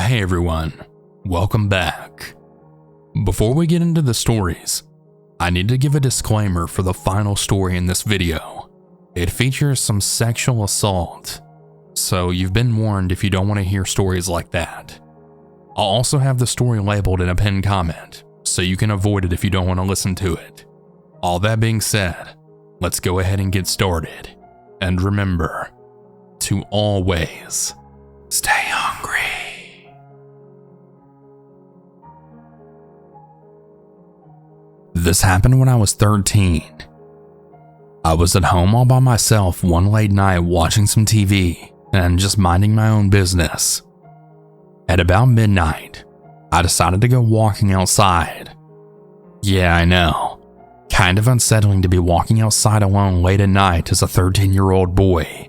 Hey everyone, welcome back. Before we get into the stories, I need to give a disclaimer for the final story in this video. It features some sexual assault, so you've been warned if you don't want to hear stories like that. I'll also have the story labeled in a pinned comment, so you can avoid it if you don't want to listen to it. All that being said, let's go ahead and get started. And remember to always stay hungry. This happened when I was 13. I was at home all by myself one late night watching some TV and just minding my own business. At about midnight, I decided to go walking outside. Yeah, I know. Kind of unsettling to be walking outside alone late at night as a 13-year-old boy.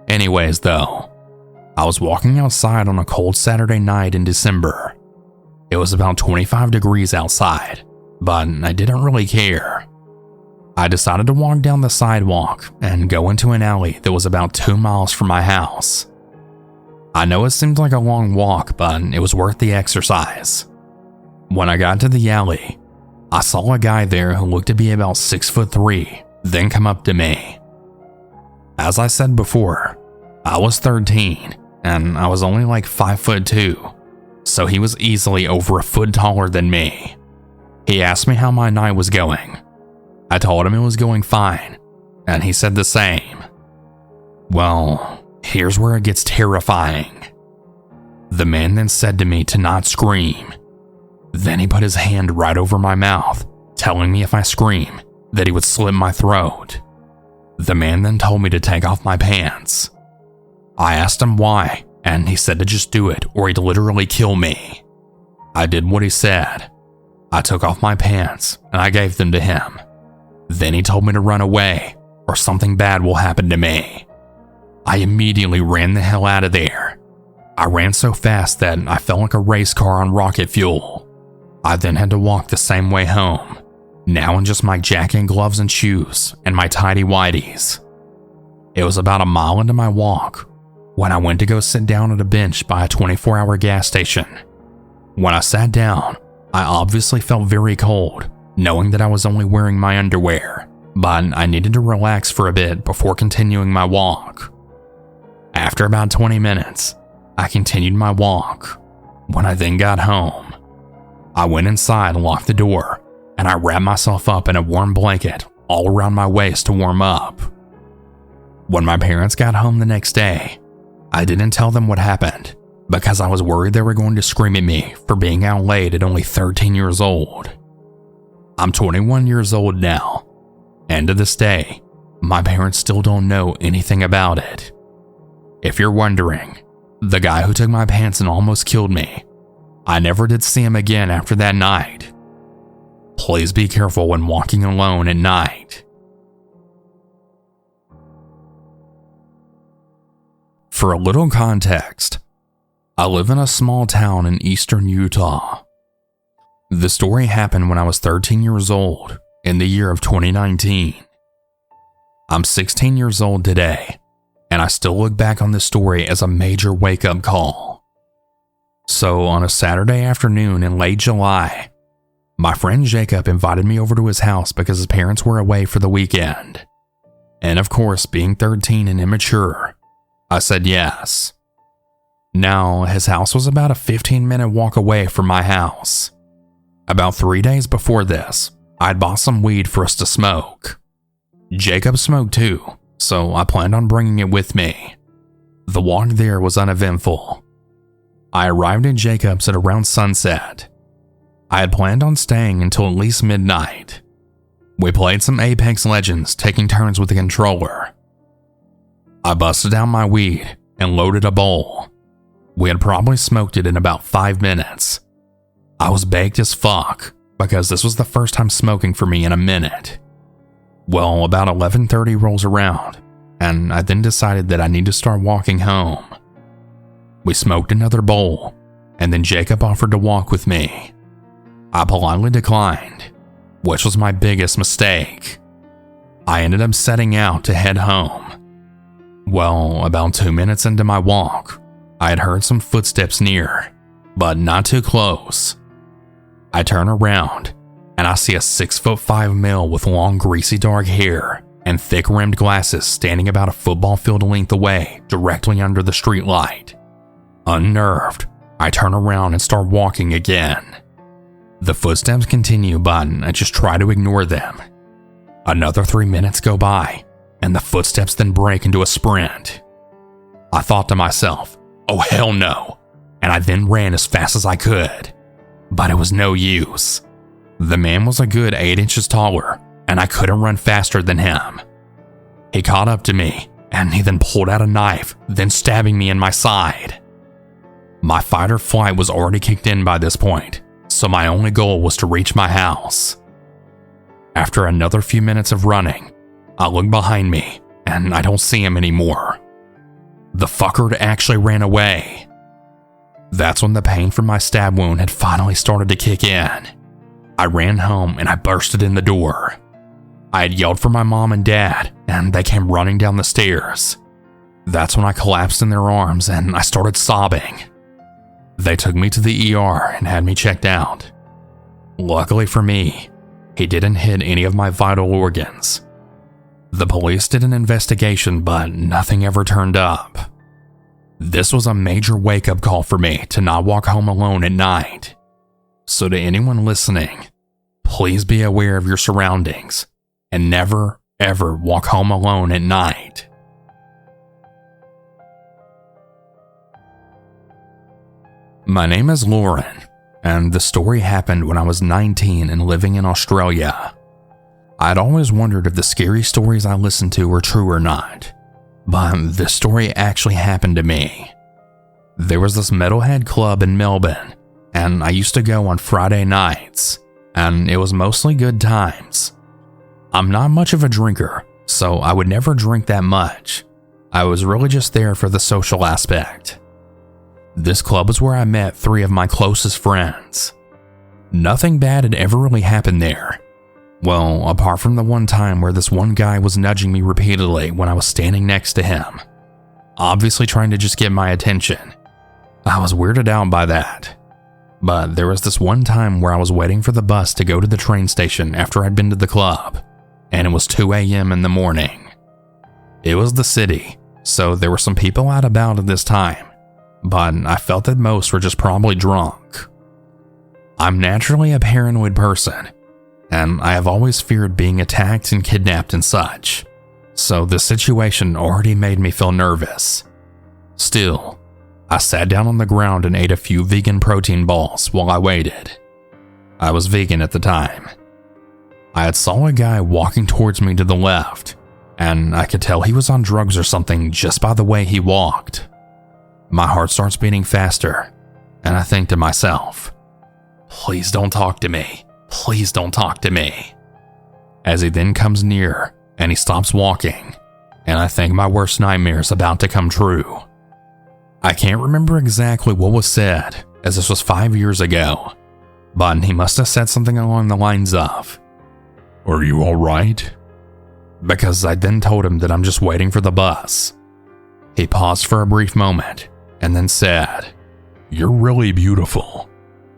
Anyways though, I was walking outside on a cold Saturday night in December. It was about 25 degrees outside, but I didn't really care. I decided to walk down the sidewalk and go into an alley that was about 2 miles from my house. I know it seemed like a long walk, but it was worth the exercise. When I got to the alley, I saw a guy there who looked to be about 6'3", then come up to me. As I said before, I was 13 and I was only like 5'2", so he was easily over a foot taller than me. He asked me how my night was going. I told him it was going fine, and he said the same. Well, here's where it gets terrifying. The man then said to me to not scream. Then he put his hand right over my mouth, telling me if I scream, that he would slit my throat. The man then told me to take off my pants. I asked him why, and he said to just do it or he'd literally kill me. I did what he said. I took off my pants and I gave them to him. Then he told me to run away or something bad will happen to me. I immediately ran the hell out of there. I ran so fast that I felt like a race car on rocket fuel. I then had to walk the same way home, now in just my jacket and gloves and shoes and my tidy whities. It was about a mile into my walk when I went to go sit down at a bench by a 24-hour gas station. When I sat down, I obviously felt very cold, knowing that I was only wearing my underwear, but I needed to relax for a bit before continuing my walk. After about 20 minutes, I continued my walk. When I then got home, I went inside and locked the door, and I wrapped myself up in a warm blanket all around my waist to warm up. When my parents got home the next day, I didn't tell them what happened because I was worried they were going to scream at me for being out late at only 13 years old. I'm 21 years old now, and to this day, my parents still don't know anything about it. If you're wondering, the guy who took my pants and almost killed me, I never did see him again after that night. Please be careful when walking alone at night. For a little context, I live in a small town in eastern Utah. The story happened when I was 13 years old in the year of 2019. I'm 16 years old today, and I still look back on this story as a major wake-up call. So on a Saturday afternoon in late July, my friend Jacob invited me over to his house because his parents were away for the weekend. And of course, being 13 and immature, I said yes. Now, his house was about a 15-minute walk away from my house. About 3 days before this, I'd bought some weed for us to smoke. Jacob smoked too, so I planned on bringing it with me. The walk there was uneventful. I arrived at Jacob's at around sunset. I had planned on staying until at least midnight. We played some Apex Legends, taking turns with the controller. I busted out my weed and loaded a bowl. We had probably smoked it in about 5 minutes. I was baked as fuck because this was the first time smoking for me in a minute. Well, about 11:30 rolls around, and I then decided that I need to start walking home. We smoked another bowl, and then Jacob offered to walk with me. I politely declined, which was my biggest mistake. I ended up setting out to head home. Well, about 2 minutes into my walk, I had heard some footsteps near, but not too close. I turn around and I see a 6'5" male with long greasy dark hair and thick rimmed glasses standing about a football field length away directly under the streetlight. Unnerved, I turn around and start walking again. The footsteps continue, but I just try to ignore them. Another 3 minutes go by, and the footsteps then break into a sprint. I thought to myself, oh hell no, and I then ran as fast as I could. But it was no use. The man was a good 8 inches taller, and I couldn't run faster than him. He caught up to me, and he then pulled out a knife, then stabbing me in my side. My fight or flight was already kicked in by this point, so my only goal was to reach my house. After another few minutes of running, I look behind me, and I don't see him anymore. The fucker actually ran away. That's when the pain from my stab wound had finally started to kick in. I ran home and I bursted in the door. I had yelled for my mom and dad, and they came running down the stairs. That's when I collapsed in their arms and I started sobbing. They took me to the ER and had me checked out. Luckily for me, he didn't hit any of my vital organs. The police did an investigation, but nothing ever turned up. This was a major wake-up call for me to not walk home alone at night. So to anyone listening, please be aware of your surroundings and never, ever walk home alone at night. My name is Lauren, and the story happened when I was 19 and living in Australia. I'd always wondered if the scary stories I listened to were true or not, but this story actually happened to me. There was this metalhead club in Melbourne, and I used to go on Friday nights, and it was mostly good times. I'm not much of a drinker, so I would never drink that much. I was really just there for the social aspect. This club was where I met 3 of my closest friends. Nothing bad had ever really happened there. Well, apart from the one time where this one guy was nudging me repeatedly when I was standing next to him, obviously trying to just get my attention. I was weirded out by that. But there was this one time where I was waiting for the bus to go to the train station after I'd been to the club, and it was 2 a.m. in the morning. It was the city, so there were some people out about at this time, but I felt that most were just probably drunk. I'm naturally a paranoid person, and I have always feared being attacked and kidnapped and such, so the situation already made me feel nervous. Still, I sat down on the ground and ate a few vegan protein balls while I waited. I was vegan at the time. I had saw a guy walking towards me to the left, and I could tell he was on drugs or something just by the way he walked. My heart starts beating faster, and I think to myself, please don't talk to me. Please don't talk to me. As he then comes near, and he stops walking, and I think my worst nightmare is about to come true. I can't remember exactly what was said, as this was 5 years ago, but he must have said something along the lines of, "Are you alright?" Because I then told him that I'm just waiting for the bus. He paused for a brief moment, and then said, "You're really beautiful."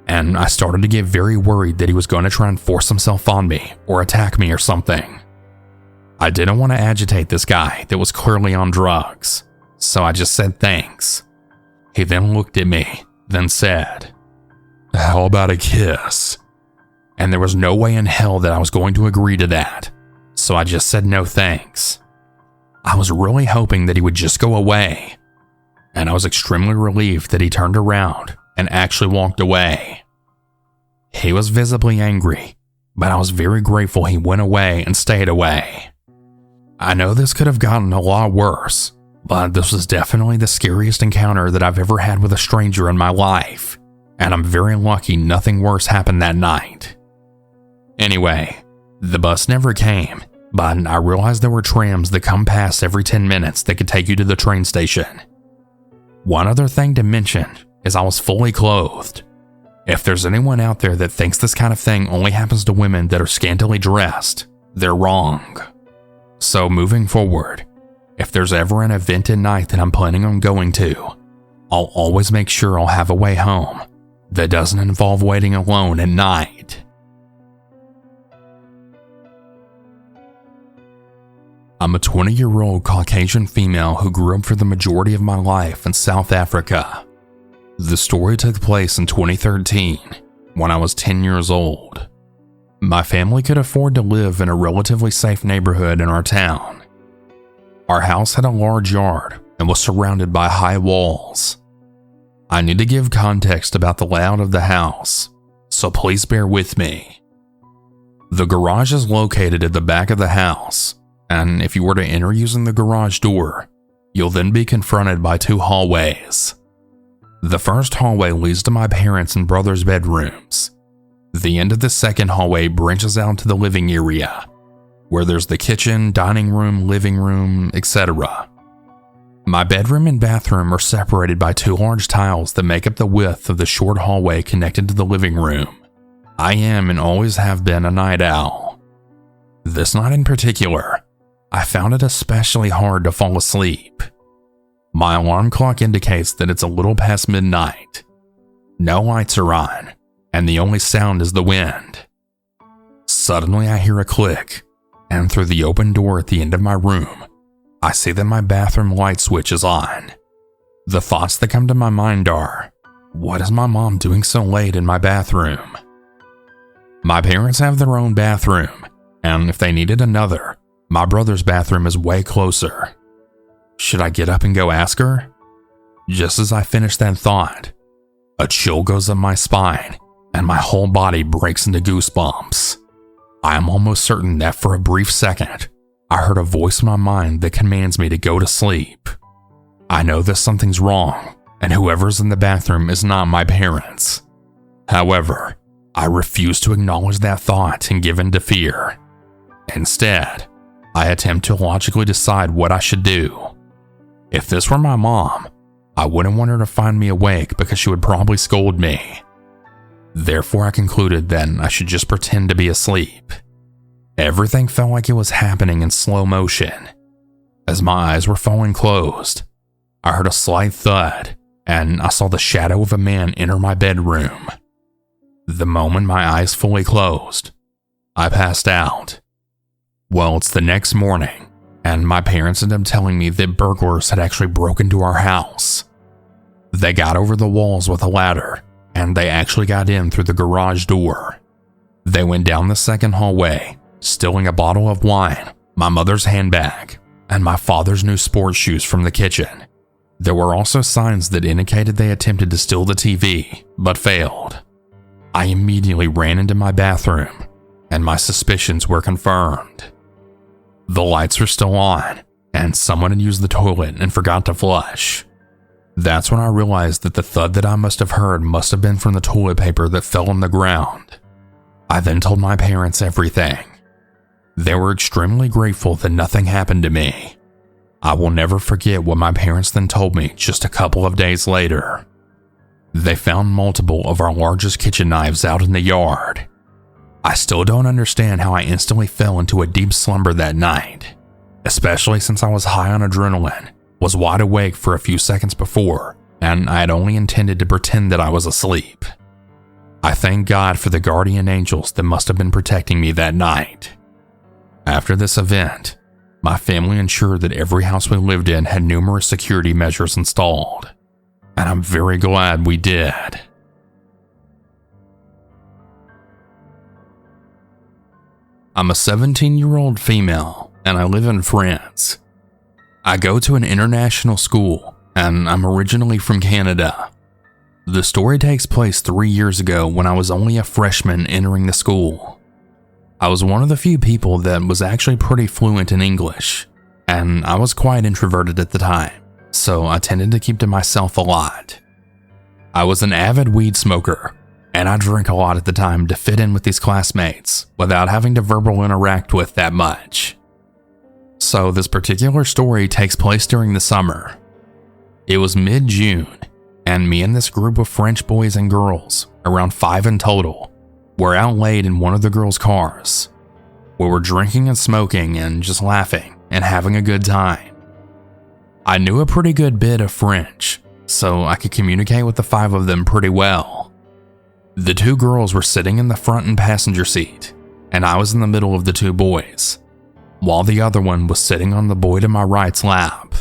And I started to get very worried that he was going to try and force himself on me or attack me or something. I didn't want to agitate this guy that was clearly on drugs, so I just said thanks. He then looked at me, then said, "How about a kiss?" And there was no way in hell that I was going to agree to that, so I just said no thanks. I was really hoping that he would just go away, and I was extremely relieved that he turned around and actually walked away. He was visibly angry, but I was very grateful he went away and stayed away. I know this could have gotten a lot worse, but this was definitely the scariest encounter that I've ever had with a stranger in my life, and I'm very lucky nothing worse happened that night. Anyway, the bus never came, but I realized there were trams that come past every 10 minutes that could take you to the train station. One other thing to mention is I was fully clothed. If there's anyone out there that thinks this kind of thing only happens to women that are scantily dressed, they're wrong. So moving forward, if there's ever an event at night that I'm planning on going to, I'll always make sure I'll have a way home, that doesn't involve waiting alone at night. I'm a 20-year-old Caucasian female who grew up for the majority of my life in South Africa. The story took place in 2013, when I was 10 years old. My family could afford to live in a relatively safe neighborhood in our town. Our house had a large yard and was surrounded by high walls. I need to give context about the layout of the house, so please bear with me. The garage is located at the back of the house, and if you were to enter using the garage door, you'll then be confronted by two hallways. The first hallway leads to my parents' and brother's bedrooms. The end of the second hallway branches out to the living area, where there's the kitchen, dining room, living room, etc. My bedroom and bathroom are separated by two large tiles that make up the width of the short hallway connected to the living room. I am and always have been a night owl. This night in particular, I found it especially hard to fall asleep. My alarm clock indicates that it's a little past midnight. No lights are on, and the only sound is the wind. Suddenly I hear a click, and through the open door at the end of my room, I see that my bathroom light switch is on. The thoughts that come to my mind are, what is my mom doing so late in my bathroom? My parents have their own bathroom, and if they needed another, my brother's bathroom is way closer. Should I get up and go ask her? Just as I finish that thought, a chill goes up my spine, and my whole body breaks into goosebumps. I am almost certain that for a brief second, I heard a voice in my mind that commands me to go to sleep. I know that something's wrong, and whoever's in the bathroom is not my parents. However, I refuse to acknowledge that thought and give in to fear. Instead, I attempt to logically decide what I should do. If this were my mom, I wouldn't want her to find me awake because she would probably scold me. Therefore, I concluded that I should just pretend to be asleep. Everything felt like it was happening in slow motion. As my eyes were falling closed, I heard a slight thud, and I saw the shadow of a man enter my bedroom. The moment my eyes fully closed, I passed out. Well, it's the next morning, and my parents ended up telling me that burglars had actually broken into our house. They got over the walls with a ladder, and they actually got in through the garage door. They went down the second hallway, stealing a bottle of wine, my mother's handbag, and my father's new sports shoes from the kitchen. There were also signs that indicated they attempted to steal the TV, but failed. I immediately ran into my bathroom, and my suspicions were confirmed. The lights were still on, and someone had used the toilet and forgot to flush. That's when I realized that the thud that I must have heard must have been from the toilet paper that fell on the ground. I then told my parents everything. They were extremely grateful that nothing happened to me. I will never forget what my parents then told me just a couple of days later. They found multiple of our largest kitchen knives out in the yard. I still don't understand how I instantly fell into a deep slumber that night, especially since I was high on adrenaline, was wide awake for a few seconds before, and I had only intended to pretend that I was asleep. I thank God for the guardian angels that must have been protecting me that night. After this event, my family ensured that every house we lived in had numerous security measures installed, and I'm very glad we did. I'm a 17-year-old female, and I live in France. I go to an international school, and I'm originally from Canada. The story takes place 3 years ago when I was only a freshman entering the school. I was one of the few people that was actually pretty fluent in English, and I was quite introverted at the time, so I tended to keep to myself a lot. I was an avid weed smoker, and I drank a lot at the time to fit in with these classmates without having to verbal interact with that much. So this particular story takes place during the summer. It was mid-June, and me and this group of French boys and girls, around 5 in total, were out late in one of the girls' cars. We were drinking and smoking and just laughing and having a good time. I knew a pretty good bit of French, so I could communicate with the 5 of them pretty well. The two girls were sitting in the front and passenger seat, and I was in the middle of the two boys, while the other one was sitting on the boy to my right's lap.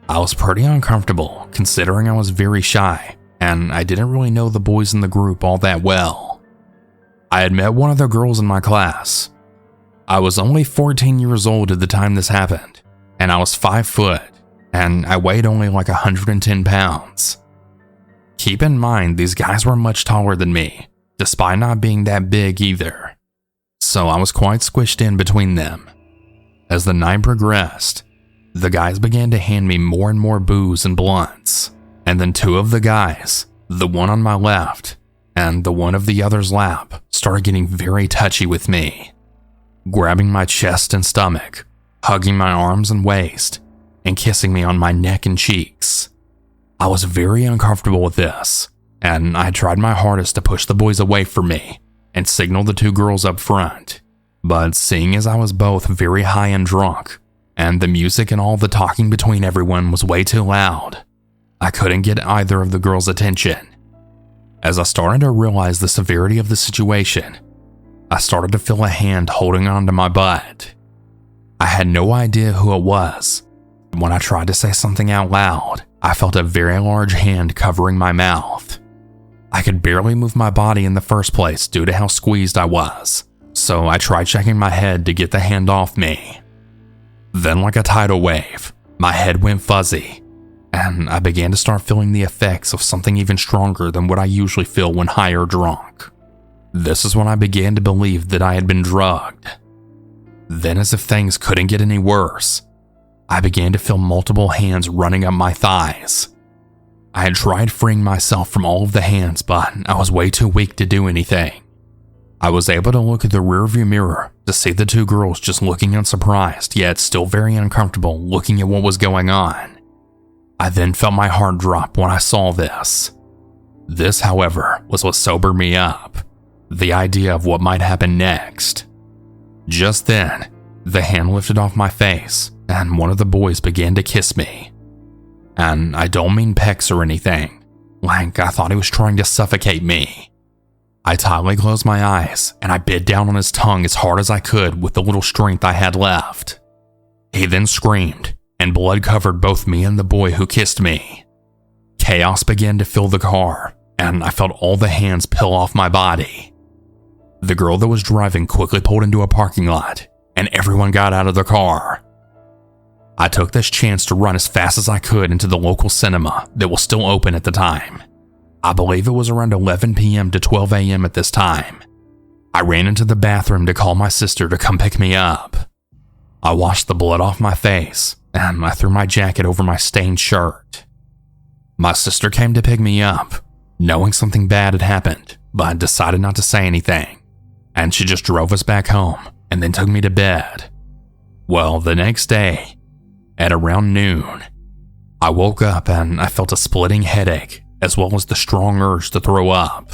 I was pretty uncomfortable considering I was very shy and I didn't really know the boys in the group all that well. I had met one of the girls in my class. I was only 14 years old at the time this happened, and I was 5 foot, and I weighed only like 110 pounds. Keep in mind, these guys were much taller than me, despite not being that big either. So I was quite squished in between them. As the night progressed, the guys began to hand me more and more booze and blunts, and then two of the guys, the one on my left and the one of the other's lap, started getting very touchy with me, grabbing my chest and stomach, hugging my arms and waist, and kissing me on my neck and cheeks. I was very uncomfortable with this, and I tried my hardest to push the boys away from me and signal the two girls up front. But seeing as I was both very high and drunk, and the music and all the talking between everyone was way too loud, I couldn't get either of the girls' attention. As I started to realize the severity of the situation, I started to feel a hand holding onto my butt. I had no idea who it was. When I tried to say something out loud, I felt a very large hand covering my mouth. I could barely move my body in the first place due to how squeezed I was, so I tried shaking my head to get the hand off me. Then, like a tidal wave, my head went fuzzy, and I began to start feeling the effects of something even stronger than what I usually feel when high or drunk. This is when I began to believe that I had been drugged. Then, as if things couldn't get any worse, I began to feel multiple hands running up my thighs. I had tried freeing myself from all of the hands, but I was way too weak to do anything. I was able to look at the rearview mirror to see the two girls just looking unsurprised, yet still very uncomfortable looking at what was going on. I then felt my heart drop when I saw this. This, however, was what sobered me up, the idea of what might happen next. Just then, the hand lifted off my face, and one of the boys began to kiss me. And I don't mean pecks or anything, like I thought he was trying to suffocate me. I tightly closed my eyes, and I bit down on his tongue as hard as I could with the little strength I had left. He then screamed, and blood covered both me and the boy who kissed me. Chaos began to fill the car, and I felt all the hands peel off my body. The girl that was driving quickly pulled into a parking lot, and everyone got out of the car. I took this chance to run as fast as I could into the local cinema that was still open at the time. I believe it was around 11 p.m. to 12 a.m. at this time. I ran into the bathroom to call my sister to come pick me up. I washed the blood off my face, and I threw my jacket over my stained shirt. My sister came to pick me up, knowing something bad had happened, but decided not to say anything, and she just drove us back home and then took me to bed. Well, the next day, at around noon, I woke up and I felt a splitting headache as well as the strong urge to throw up.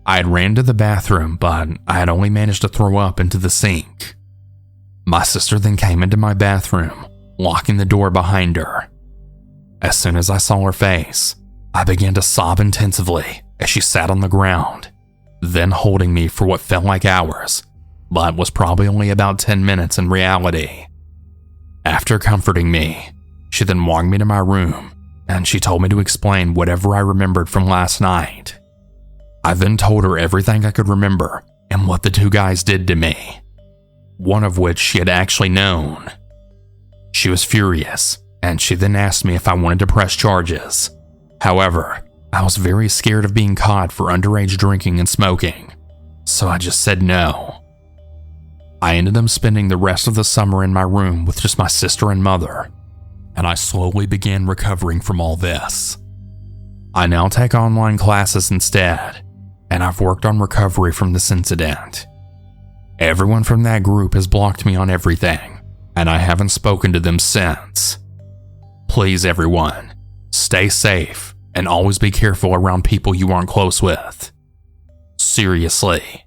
I had ran to the bathroom, but I had only managed to throw up into the sink. My sister then came into my bathroom, locking the door behind her. As soon as I saw her face, I began to sob intensively as she sat on the ground, then holding me for what felt like hours, but was probably only about 10 minutes in reality. After comforting me, she then walked me to my room, and she told me to explain whatever I remembered from last night. I then told her everything I could remember and what the two guys did to me, one of which she had actually known. She was furious, and she then asked me if I wanted to press charges. However, I was very scared of being caught for underage drinking and smoking, so I just said no. I ended up spending the rest of the summer in my room with just my sister and mother, and I slowly began recovering from all this. I now take online classes instead, and I've worked on recovery from this incident. Everyone from that group has blocked me on everything, and I haven't spoken to them since. Please, everyone, stay safe and always be careful around people you aren't close with. Seriously.